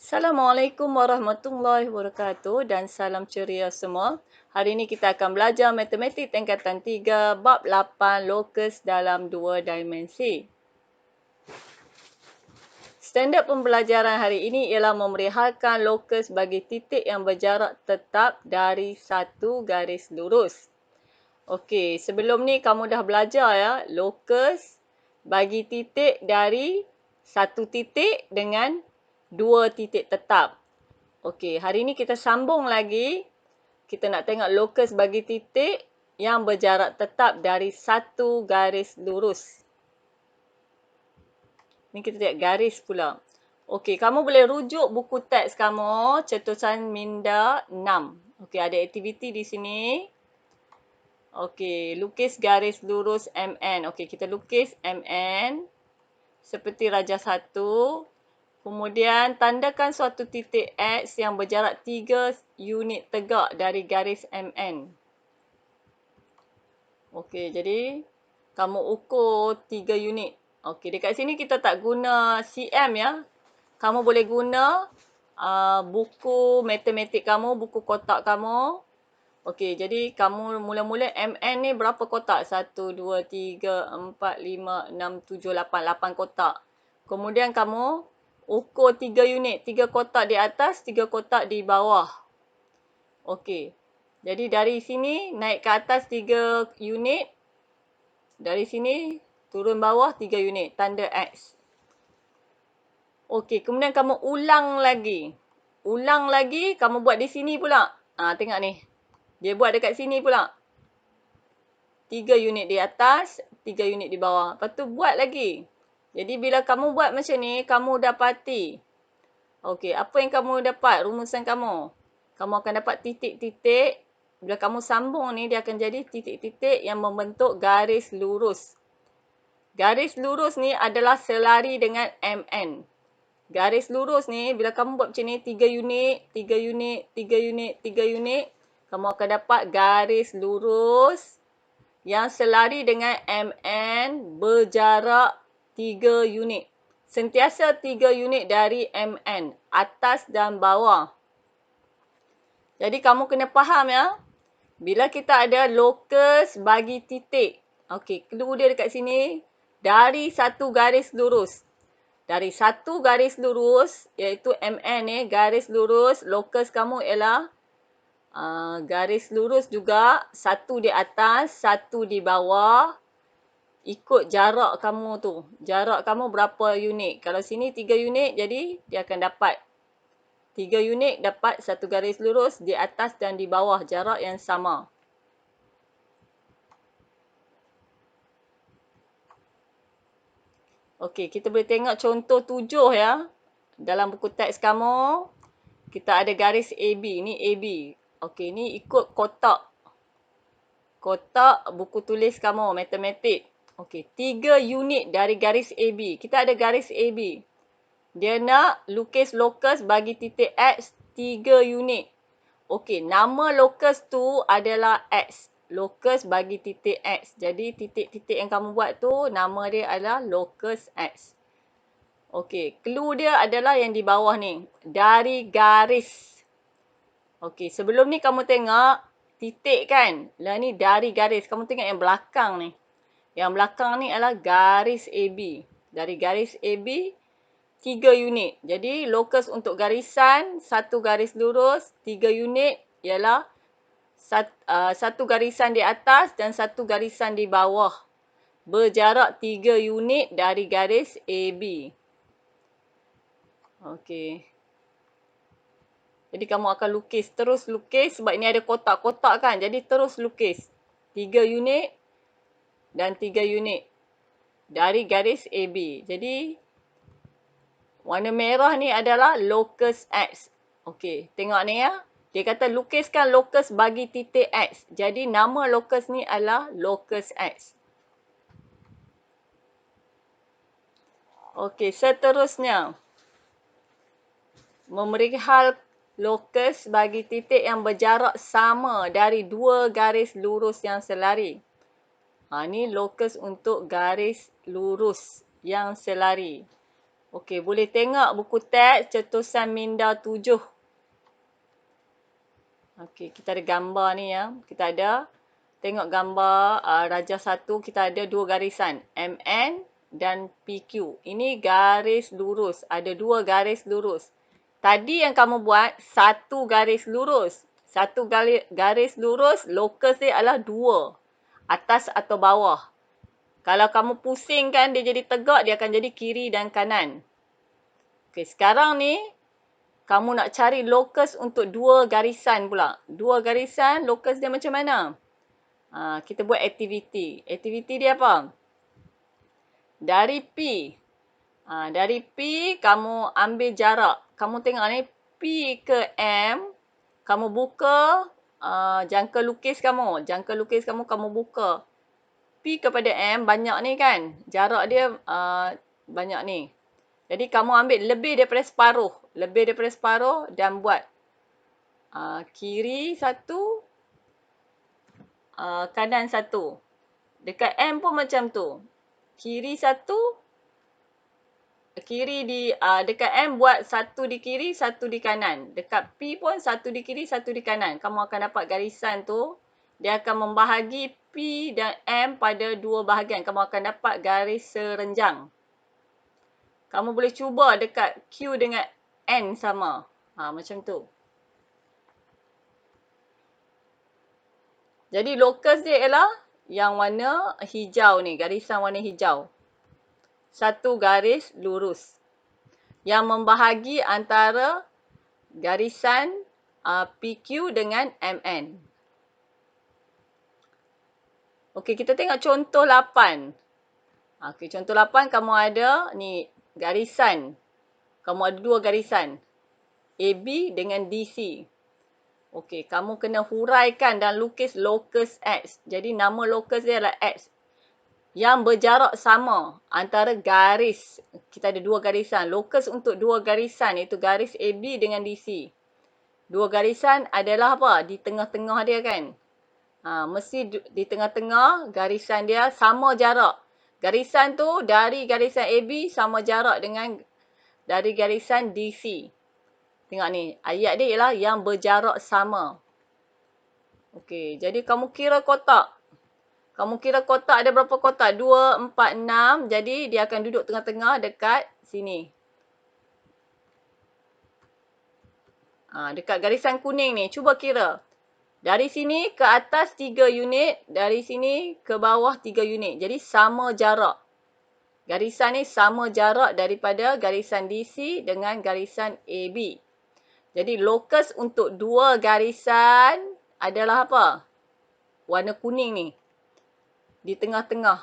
Assalamualaikum warahmatullahi wabarakatuh dan salam ceria semua. Hari ini kita akan belajar matematik tingkatan 3 bab 8 lokus dalam 2 dimensi. Standard pembelajaran hari ini ialah memerihalkan lokus bagi titik yang berjarak tetap dari satu garis lurus. Okey, sebelum ni kamu dah belajar ya, lokus bagi titik dari satu titik dengan dua titik tetap. Okey, hari ni kita sambung lagi. Kita nak tengok lokus bagi titik yang berjarak tetap dari satu garis lurus. Ni kita lihat garis pula. Okey, kamu boleh rujuk buku teks kamu, cetusan minda 6. Okey, ada aktiviti di sini. Okey, lukis garis lurus MN. Okey, kita lukis MN seperti rajah 1. Kemudian, tandakan suatu titik X yang berjarak 3 unit tegak dari garis MN. Okey, jadi kamu ukur 3 unit. Okey, dekat sini kita tak guna cm ya. Kamu boleh guna buku matematik kamu, buku kotak kamu. Okey, jadi kamu mula-mula MN ni berapa kotak? 1, 2, 3, 4, 5, 6, 7, 8. 8 kotak. Kemudian kamu ukur 3 unit. 3 kotak di atas, 3 kotak di bawah. Okey. Jadi dari sini naik ke atas 3 unit. Dari sini turun bawah 3 unit. Tanda X. Okey, kemudian kamu ulang lagi. Ulang lagi, kamu buat di sini pula. Tengok ni. Dia buat dekat sini pula. 3 unit di atas, 3 unit di bawah. Lepas tu buat lagi. Jadi bila kamu buat macam ni, kamu dapati. Okey, apa yang kamu dapat? Rumusan kamu. Kamu akan dapat titik-titik. Bila kamu sambung ni, dia akan jadi titik-titik yang membentuk garis lurus. Garis lurus ni adalah selari dengan MN. Garis lurus ni, bila kamu buat macam ni, 3 unit, 3 unit, 3 unit, 3 unit. Kamu akan dapat garis lurus yang selari dengan MN berjarak 3 unit. Sentiasa 3 unit dari MN, atas dan bawah. Jadi kamu kena faham ya. Bila kita ada lokus bagi titik. Okey, clue dia dekat sini. Dari satu garis lurus. Dari satu garis lurus, iaitu MN ni, garis lurus, lokus kamu ialah garis lurus juga, satu di atas, satu di bawah. Ikut jarak kamu tu. Jarak kamu berapa unit. Kalau sini 3 unit, jadi dia akan dapat 3 unit dapat satu garis lurus di atas dan di bawah jarak yang sama. Okey, kita boleh tengok contoh 7 ya. Dalam buku teks kamu, kita ada garis AB. Ni AB. Okey, ni ikut kotak. Kotak buku tulis kamu, matematik. Okey, 3 unit dari garis AB. Kita ada garis AB. Dia nak lukis lokus bagi titik X 3 unit. Okey, nama lokus tu adalah X. Lokus bagi titik X. Jadi, titik-titik yang kamu buat tu, nama dia adalah lokus X. Okey, clue dia adalah yang di bawah ni. Dari garis. Okey, sebelum ni kamu tengok titik kan. Lah ni dari garis. Kamu tengok yang belakang ni. Yang belakang ni adalah garis AB. Dari garis AB, 3 unit. Jadi, lokus untuk garisan, satu garis lurus, 3 unit ialah satu garisan di atas dan satu garisan di bawah. Berjarak 3 unit dari garis AB. Okey. Jadi kamu akan lukis, terus lukis sebab ini ada kotak-kotak kan. Jadi terus lukis. 3 unit dan 3 unit dari garis AB. Jadi warna merah ni adalah lokus X. Okey, tengok ni ya. Dia kata lukiskan lokus bagi titik X. Jadi nama lokus ni adalah lokus X. Okey, seterusnya. Memerihal lokus bagi titik yang berjarak sama dari dua garis lurus yang selari. Ni lokus untuk garis lurus yang selari. Okey, boleh tengok buku teks cetusan minda 7. Okey, kita ada gambar ni ya. Kita ada tengok gambar Raja 1, kita ada 2 garisan, MN dan PQ. Ini garis lurus, ada 2 garis lurus. Tadi yang kamu buat 1 garis lurus. 1 garis lurus, lokus dia adalah 2. Atas atau bawah. Kalau kamu pusingkan dia jadi tegak, dia akan jadi kiri dan kanan. Okey, sekarang ni kamu nak cari lokus untuk 2 garisan pula. 2 garisan, lokus dia macam mana? Kita buat aktiviti. Aktiviti dia apa? Dari P. Dari P, kamu ambil jarak. Kamu tengok ni, P ke M. Kamu buka jangka lukis kamu. Jangka lukis kamu, kamu buka. P kepada M, banyak ni kan? Jarak dia banyak ni. Jadi, kamu ambil lebih daripada separuh. Lebih daripada separuh dan buat kiri 1, kanan 1. Dekat M pun macam tu. Kiri 1, dekat M buat 1 di kiri, 1 di kanan. Dekat P pun 1 di kiri, 1 di kanan. Kamu akan dapat garisan tu. Dia akan membahagi P dan M pada 2 bahagian. Kamu akan dapat garis serenjang. Kamu boleh cuba dekat Q dengan N sama. Macam tu. Jadi lokus dia ialah yang warna hijau ni. Garisan warna hijau. 1 garis lurus. Yang membahagi antara garisan PQ dengan MN. Okey, kita tengok contoh 8. Okey, contoh 8 kamu ada ni garisan. Kamu ada 2 garisan. AB dengan DC. Okey, kamu kena huraikan dan lukis lokus X. Jadi nama lokus dia adalah X. Yang berjarak sama antara garis. Kita ada 2 garisan. Lokus untuk 2 garisan iaitu garis AB dengan DC. 2 garisan adalah apa? Di tengah-tengah dia kan? Mesti di tengah-tengah garisan dia sama jarak. Garisan tu dari garisan AB sama jarak dengan dari garisan DC. Tengok ni, ayat dia ialah yang berjarak sama. Okey, jadi kamu kira kotak. Kamu kira kotak ada berapa kotak? 2, 4, 6. Jadi dia akan duduk tengah-tengah dekat sini. Dekat garisan kuning ni, cuba kira. Dari sini ke atas 3 unit, dari sini ke bawah 3 unit. Jadi sama jarak. Garisan ni sama jarak daripada garisan DC dengan garisan AB. Jadi lokus untuk 2 garisan adalah apa? Warna kuning ni. Di tengah-tengah.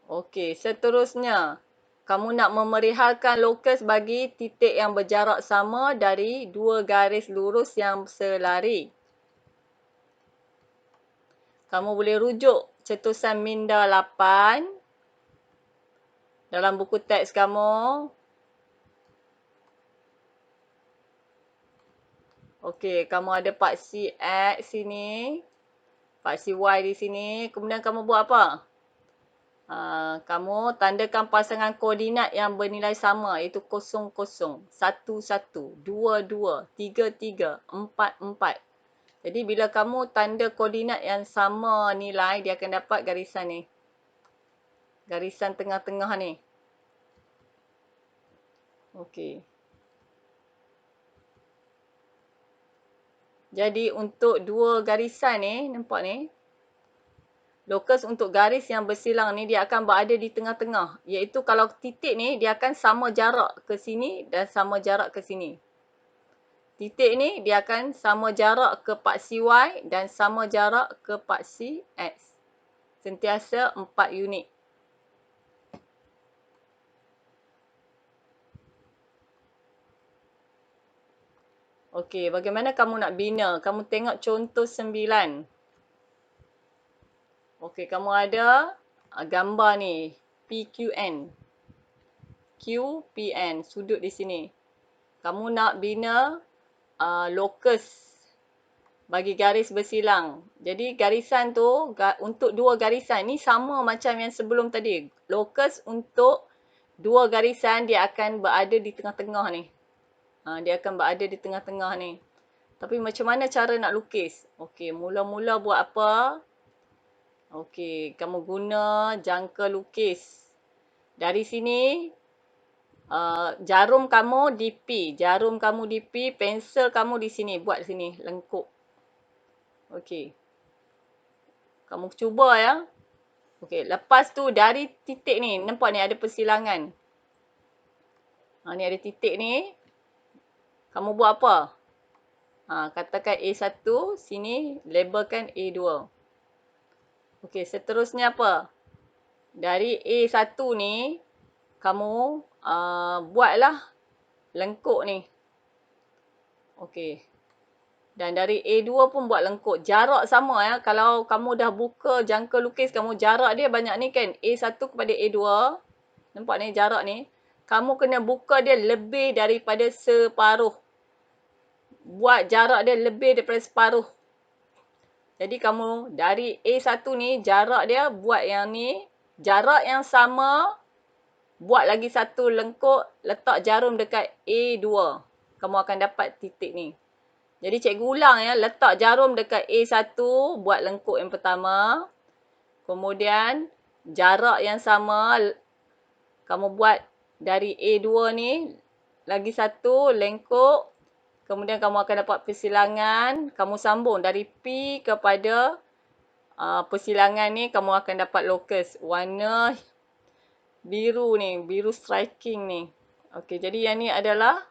Okey, seterusnya. Kamu nak memerihalkan lokus bagi titik yang berjarak sama dari 2 garis lurus yang selari. Kamu boleh rujuk cetusan minda 8 dalam buku teks kamu. Okey, kamu ada paksi X sini. Paksi Y di sini. Kemudian kamu buat apa? Kamu tandakan pasangan koordinat yang bernilai sama iaitu 0, 0, 1, 1, 2, 2, 3, 3, 4, 4. Jadi bila kamu tanda koordinat yang sama nilai, dia akan dapat garisan ni. Garisan tengah-tengah ni. Okey. Jadi untuk 2 garisan ni, nampak ni. Lokus untuk garis yang bersilang ni dia akan berada di tengah-tengah. Iaitu kalau titik ni dia akan sama jarak ke sini dan sama jarak ke sini. Titik ni dia akan sama jarak ke paksi Y dan sama jarak ke paksi X. Sentiasa 4 unit. Okey, bagaimana kamu nak bina? Kamu tengok contoh 9. Okey, kamu ada gambar ni. PQN. QPN. Sudut di sini. Kamu nak bina lokus bagi garis bersilang. Jadi garisan tu untuk dua garisan ni sama macam yang sebelum tadi. Locus untuk dua garisan dia akan berada di tengah-tengah ni. Dia akan berada di tengah-tengah ni. Tapi macam mana cara nak lukis? Okey, mula-mula buat apa? Okey, kamu guna jangka lukis. Dari sini jarum kamu di P. Jarum kamu di P, pensel kamu di sini. Buat sini, lengkuk. Okey. Kamu cuba ya. Okey, lepas tu dari titik ni, nampak ni ada persilangan. Ni ada titik ni. Kamu buat apa? Katakan A1, sini labelkan A2. Okey, seterusnya apa? Dari A1 ni, kamu buatlah lengkuk ni. Okey. Dan dari A2 pun buat lengkuk. Jarak sama ya. Kalau kamu dah buka jangka lukis kamu, jarak dia banyak ni kan. A1 kepada A2. Nampak ni jarak ni. Kamu kena buka dia lebih daripada separuh. Buat jarak dia lebih daripada separuh. Jadi kamu dari A1 ni jarak dia buat yang ni. Jarak yang sama. Buat lagi satu lengkuk. Letak jarum dekat A2. Kamu akan dapat titik ni. Jadi cikgu ulang ya, letak jarum dekat A1, buat lengkuk yang pertama. Kemudian jarak yang sama, kamu buat dari A2 ni, lagi satu lengkuk. Kemudian kamu akan dapat persilangan, kamu sambung dari P kepada persilangan ni, kamu akan dapat locus. Warna biru ni, biru striking ni. Okey, jadi yang ni adalah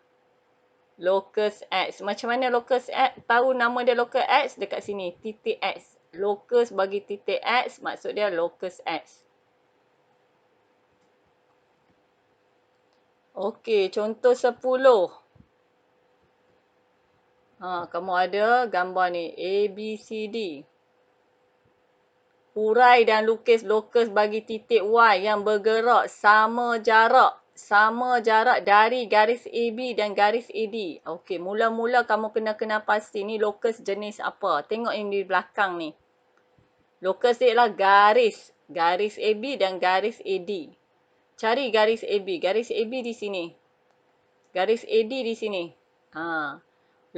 locus X. Macam mana locus X? Tahu nama dia locus X? Dekat sini. Titik X. Locus bagi titik X. Maksud dia locus X. Okey. Contoh 10. Kamu ada gambar ni. A, B, C, D. Urai dan lukis locus bagi titik Y yang bergerak sama jarak. Sama jarak dari garis AB dan garis AD. Okey, mula-mula kamu kena pasti ni locus jenis apa. Tengok yang di belakang ni. Locus dia ialah garis. Garis AB dan garis AD. Cari garis AB. Garis AB di sini. Garis AD di sini.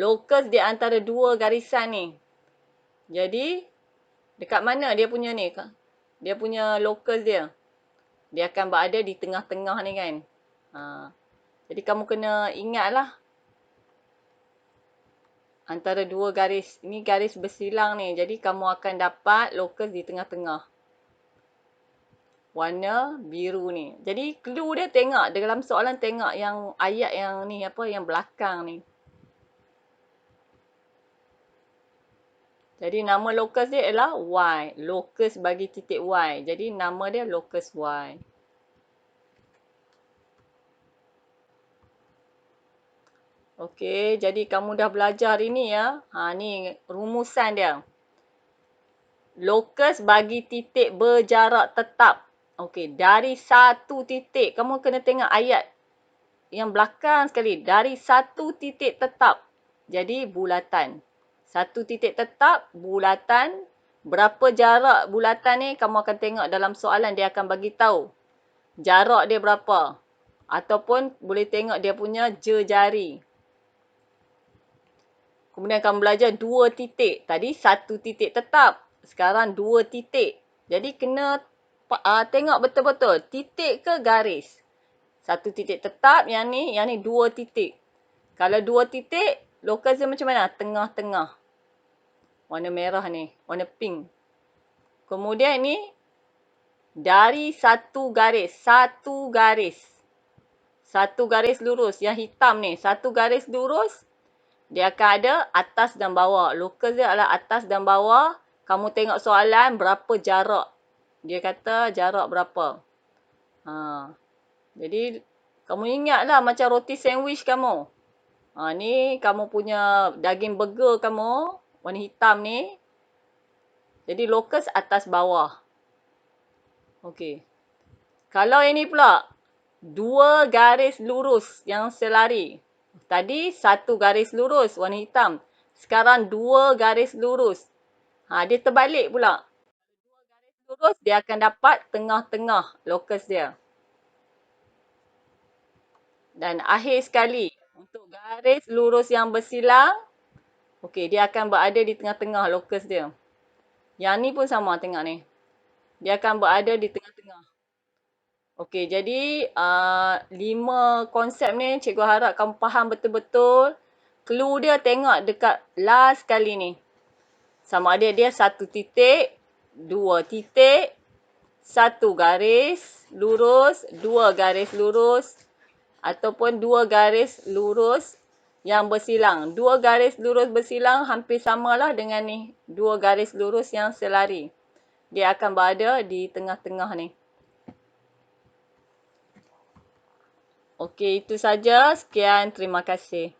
Locus di antara dua garisan ni. Jadi, dekat mana dia punya ni? Dia punya locus dia. Dia akan berada di tengah-tengah ni kan. Jadi kamu kena ingatlah. Antara dua garis. Ini garis bersilang ni. Jadi kamu akan dapat locus di tengah-tengah. Warna biru ni. Jadi clue dia tengok. Dalam soalan tengok yang ayat yang ni. Yang belakang ni. Jadi nama locus dia ialah Y. Locus bagi titik Y. Jadi nama dia locus Y. Okey, jadi kamu dah belajar hari ni ya. Ni rumusan dia. Locus bagi titik berjarak tetap. Okey, dari satu titik. Kamu kena tengok ayat yang belakang sekali. Dari satu titik tetap. Jadi bulatan. Satu titik tetap, bulatan. Berapa jarak bulatan ni kamu akan tengok dalam soalan. Dia akan bagi tahu jarak dia berapa. Ataupun boleh tengok dia punya jari. Kemudian kamu belajar dua titik. Tadi satu titik tetap. Sekarang dua titik. Jadi kena tengok betul-betul. Titik ke garis? Satu titik tetap. Yang ni dua titik. Kalau dua titik, locus dia macam mana? Tengah-tengah. Warna merah ni. Warna pink. Kemudian ni, dari satu garis. Satu garis. Satu garis lurus. Yang hitam ni. Satu garis lurus. Dia akan ada atas dan bawah. Locus dia adalah atas dan bawah. Kamu tengok soalan berapa jarak. Dia kata jarak berapa. Jadi, kamu ingatlah macam roti sandwich kamu. Ni kamu punya daging burger kamu. Warna hitam ni. Jadi, locus atas bawah. Okey. Kalau ini pula. Dua garis lurus yang selari. Tadi satu garis lurus warna hitam. Sekarang 2 garis lurus. Dia terbalik pula. Lurus, dia akan dapat tengah-tengah lokus dia. Dan akhir sekali, untuk garis lurus yang bersilang, okey, dia akan berada di tengah-tengah lokus dia. Yang ni pun sama, tengok ni. Dia akan berada di tengah-tengah. Okey, jadi 5 konsep ni cikgu harap kamu faham betul-betul. Clue dia tengok dekat last kali ni. Sama ada dia 1 titik, 2 titik, 1 garis lurus, 2 garis lurus ataupun 2 garis lurus yang bersilang. 2 garis lurus bersilang hampir samalah dengan ni. 2 garis lurus yang selari. Dia akan berada di tengah-tengah ni. Okey, itu saja. Sekian, terima kasih.